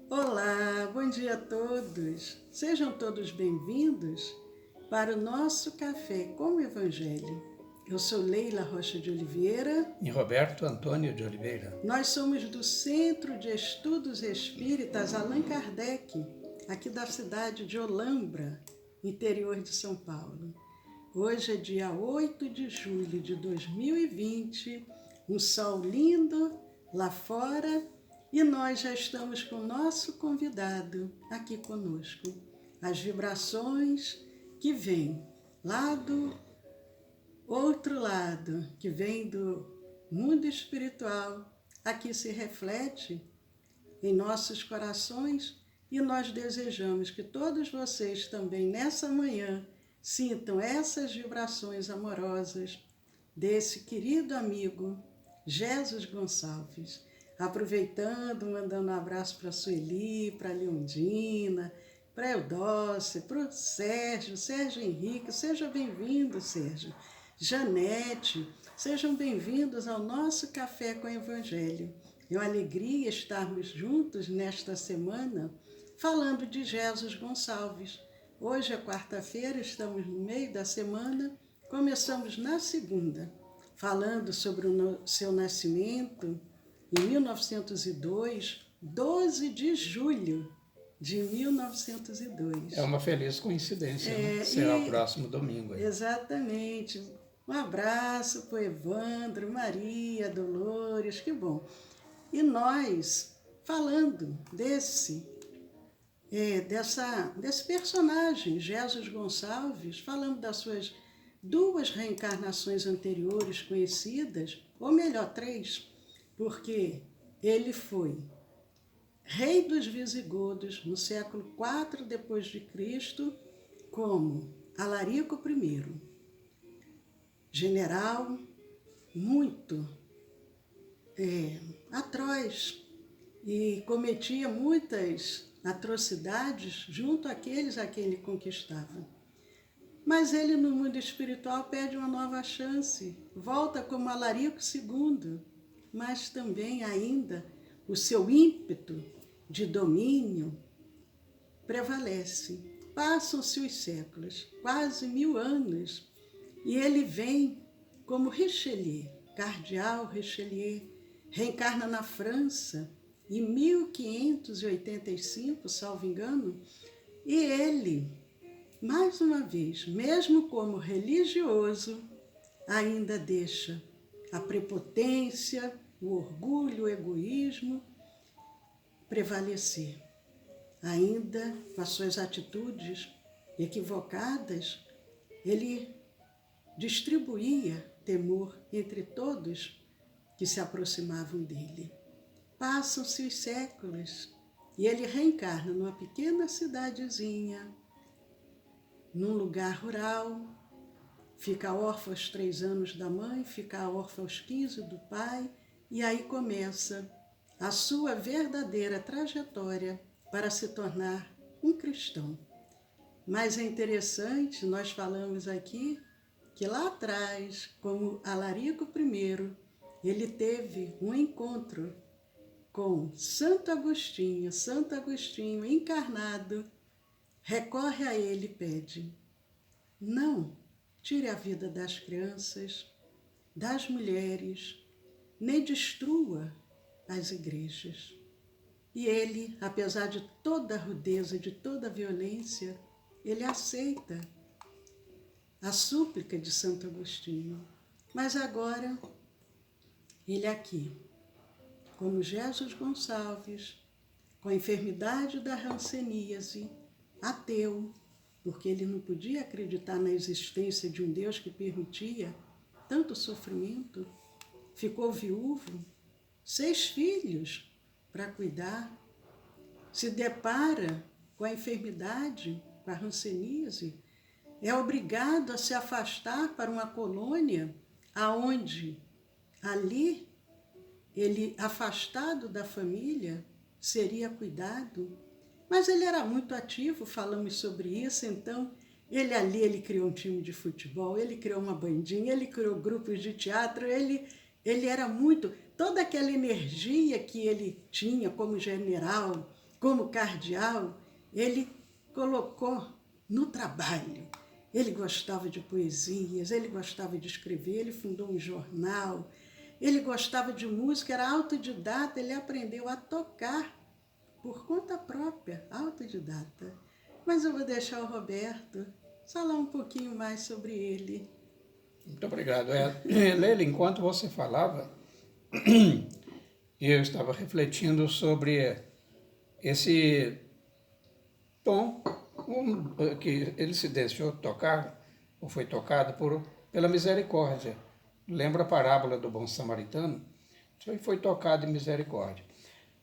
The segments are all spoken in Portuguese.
Olá, bom dia a todos. Sejam todos bem-vindos para o nosso Café com o Evangelho. Eu sou Leila Rocha de Oliveira. E Roberto Antônio de Oliveira. Nós somos do Centro de Estudos Espíritas Allan Kardec, aqui da cidade de Olambra, interior de São Paulo. Hoje é dia 8 de julho de 2020, um sol lindo lá fora e nós já estamos com o nosso convidado aqui conosco. As vibrações que vêm lá do outro lado, que vem do mundo espiritual, aqui se reflete em nossos corações e nós desejamos que todos vocês também nessa manhã sintam essas vibrações amorosas desse querido amigo Jesus Gonçalves. Aproveitando, mandando um abraço para a Sueli, para a Leondina, para a Eudócia, para o Sérgio Henrique. Seja bem-vindo, Sérgio. Janete, sejam bem-vindos ao nosso Café com o Evangelho. É uma alegria estarmos juntos nesta semana falando de Jesus Gonçalves. Hoje é quarta-feira, estamos no meio da semana, começamos na segunda, falando sobre o seu nascimento em 1902, 12 de julho de 1902. É uma feliz coincidência, né? Será o próximo domingo. Exatamente. Um abraço para o Evandro, Maria, Dolores, que bom. E nós, falando desse personagem, Jesus Gonçalves, falando das suas duas reencarnações anteriores conhecidas, ou melhor, três, porque ele foi rei dos visigodos no século IV depois de Cristo, como Alarico I, general muito atroz e cometia muitas atrocidades junto àqueles a quem ele conquistava. Mas ele, no mundo espiritual, pede uma nova chance, volta como Alarico II, mas também ainda o seu ímpeto de domínio prevalece. Passam-se os séculos, quase 1000 anos, e ele vem como Richelieu, cardeal Richelieu, reencarna na França em 1585, salvo engano, e ele, mais uma vez, mesmo como religioso, ainda deixa a prepotência, o orgulho, o egoísmo prevalecer. Ainda com as suas atitudes equivocadas, ele distribuía temor entre todos que se aproximavam dele. Passam-se os séculos e ele reencarna numa pequena cidadezinha, num lugar rural, fica órfão aos 3 anos da mãe, fica órfão aos 15 do pai, e aí começa a sua verdadeira trajetória para se tornar um cristão. Mas é interessante, nós falamos aqui, que lá atrás, como Alarico I, ele teve um encontro com Santo Agostinho encarnado, recorre a ele e pede: não tire a vida das crianças, das mulheres, nem destrua as igrejas. E ele, apesar de toda a rudeza, de toda a violência, ele aceita a súplica de Santo Agostinho. Mas agora, ele aqui, como Jesus Gonçalves, com a enfermidade da hanseníase, ateu, porque ele não podia acreditar na existência de um Deus que permitia tanto sofrimento, ficou viúvo, 6 filhos para cuidar, se depara com a enfermidade, com a hanseníase, é obrigado a se afastar para uma colônia aonde ali ele, afastado da família, seria cuidado. Mas ele era muito ativo, falamos sobre isso, então ele criou um time de futebol, ele criou uma bandinha, ele criou grupos de teatro, ele era muito, toda aquela energia que ele tinha como general, como cardeal, ele colocou no trabalho. Ele gostava de poesias, ele gostava de escrever, ele fundou um jornal, ele gostava de música, era autodidata, ele aprendeu a tocar por conta própria, autodidata. Mas eu vou deixar o Roberto falar um pouquinho mais sobre ele. Muito obrigado. Leila, enquanto você falava, eu estava refletindo sobre esse tom que ele se deixou tocar, ou foi tocado pela misericórdia. Lembra a parábola do bom samaritano? Isso foi tocado em misericórdia.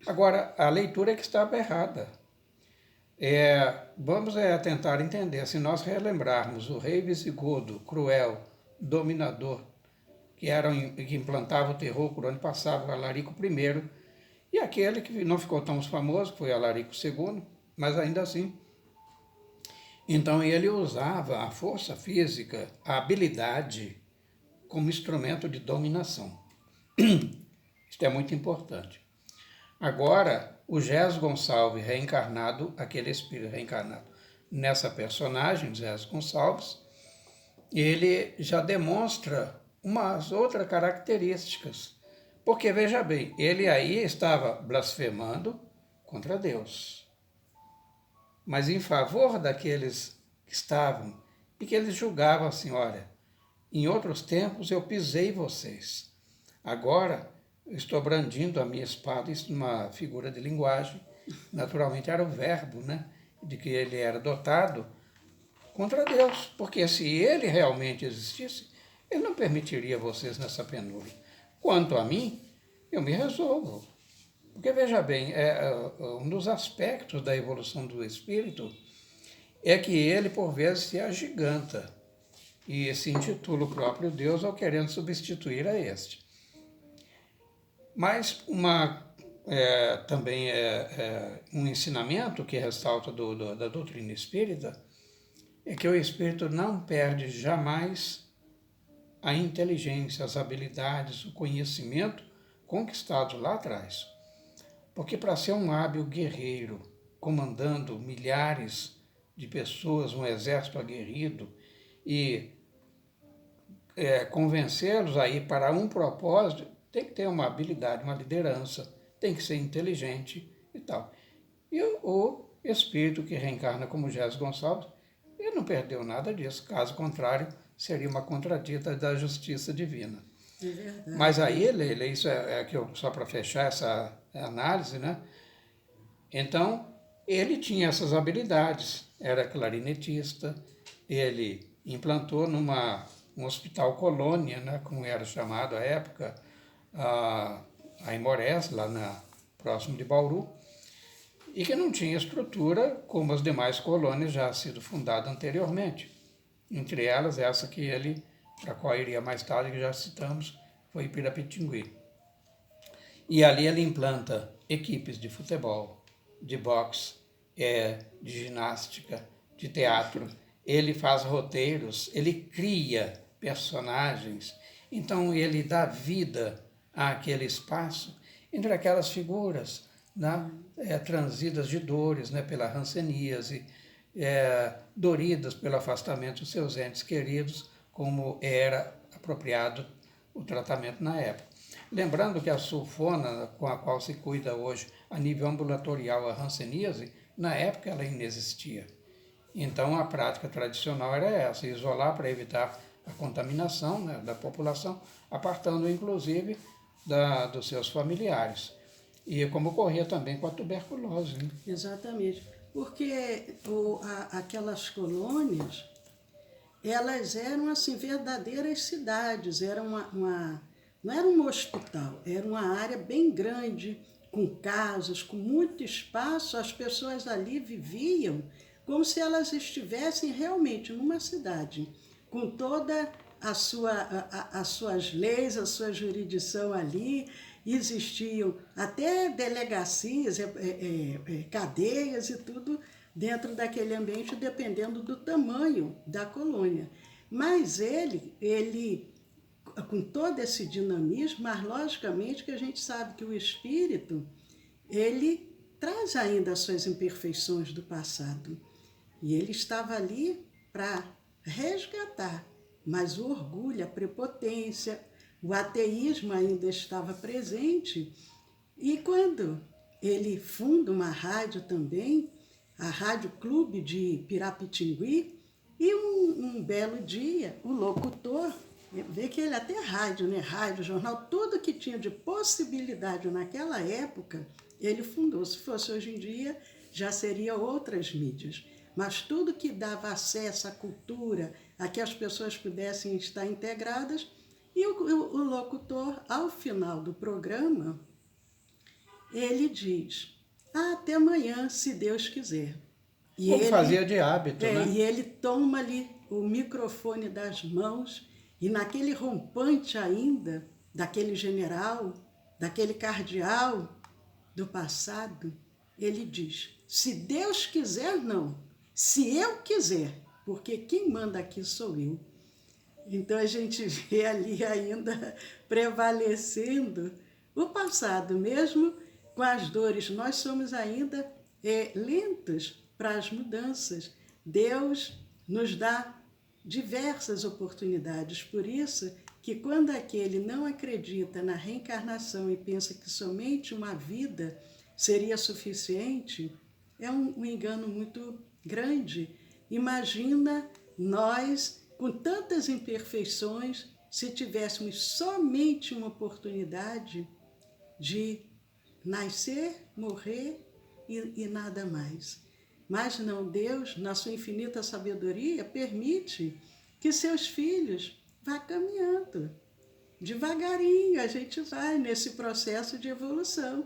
Agora, a leitura é que estava errada. Vamos tentar entender. Se nós relembrarmos o rei visigodo, cruel, dominador, que implantava o terror por onde passava, Alarico I, e aquele que não ficou tão famoso, foi Alarico II, mas ainda assim. Então ele usava a força física, a habilidade, como instrumento de dominação. Isto é muito importante. Agora, o Gés Gonçalves reencarnado, aquele espírito reencarnado nessa personagem, Gés Gonçalves, ele já demonstra umas outras características. Porque, veja bem, ele aí estava blasfemando contra Deus, mas em favor daqueles que estavam e que eles julgavam assim, olha, em outros tempos eu pisei vocês, agora eu estou brandindo a minha espada, isso numa figura de linguagem, naturalmente era o verbo, né, de que ele era dotado contra Deus, porque se ele realmente existisse, ele não permitiria vocês nessa penúria. Quanto a mim, eu me resolvo. Porque, veja bem, um dos aspectos da evolução do espírito é que ele, por vezes, se agiganta e se intitula o próprio Deus ao querendo substituir a este. Mas também um ensinamento que ressalta da doutrina espírita é que o espírito não perde jamais a inteligência, as habilidades, o conhecimento conquistados lá atrás. Porque para ser um hábil guerreiro, comandando milhares de pessoas, um exército aguerrido, e convencê-los a ir para um propósito, tem que ter uma habilidade, uma liderança, tem que ser inteligente e tal. E o espírito que reencarna como Gés Gonçalves, ele não perdeu nada disso, caso contrário, seria uma contradita da justiça divina. É verdade. Mas aí, Leila, isso só para fechar essa análise, né? Então, ele tinha essas habilidades, era clarinetista, ele implantou um hospital colônia, né, como era chamado à época, a Aimorés, lá próximo de Bauru, e que não tinha estrutura como as demais colônias já sido fundada anteriormente. Entre elas, essa que para a qual iria mais tarde, que já citamos, foi Pirapitingui. E ali ele implanta equipes de futebol, de boxe, de ginástica, de teatro. Ele faz roteiros, ele cria personagens. Então ele dá vida àquele espaço entre aquelas figuras, né, transidas de dores, né, pela hanseníase, doridas pelo afastamento dos seus entes queridos, como era apropriado o tratamento na época. Lembrando que a sulfona, com a qual se cuida hoje a nível ambulatorial a hanseníase, na época ela inexistia. Então a prática tradicional era essa, isolar para evitar a contaminação, né, da população, apartando inclusive dos seus familiares. E como ocorria também com a tuberculose. Né? Exatamente, porque aquelas colônias, elas eram assim verdadeiras cidades, não era um hospital, era uma área bem grande, com casas, com muito espaço. As pessoas ali viviam como se elas estivessem realmente numa cidade, com toda as suas leis, a sua jurisdição ali. Existiam até delegacias, cadeias e tudo dentro daquele ambiente, dependendo do tamanho da colônia. Mas ele com todo esse dinamismo, mas logicamente que a gente sabe que o espírito, ele traz ainda as suas imperfeições do passado. E ele estava ali para resgatar, mas o orgulho, a prepotência, o ateísmo ainda estava presente. E quando ele funda uma rádio também, a Rádio Clube de Pirapitingui, e um belo dia, o locutor, vê que ele até rádio, né? Rádio, jornal, tudo que tinha de possibilidade naquela época, ele fundou. Se fosse hoje em dia, já seria outras mídias. Mas tudo que dava acesso à cultura, a que as pessoas pudessem estar integradas, e o locutor, ao final do programa, ele diz, até amanhã, se Deus quiser. E Como ele, fazia de hábito, né? E ele toma ali o microfone das mãos e naquele rompante ainda, daquele general, daquele cardeal do passado, ele diz, se Deus quiser, não. Se eu quiser, porque quem manda aqui sou eu. Então a gente vê ali ainda prevalecendo o passado, mesmo com as dores. Nós somos ainda lentos para as mudanças. Deus nos dá diversas oportunidades. Por isso que quando aquele não acredita na reencarnação e pensa que somente uma vida seria suficiente, é um engano muito grande. Imagina nós, com tantas imperfeições, se tivéssemos somente uma oportunidade de nascer, morrer e nada mais. Mas não, Deus, na sua infinita sabedoria, permite que seus filhos vá caminhando. Devagarinho a gente vai nesse processo de evolução.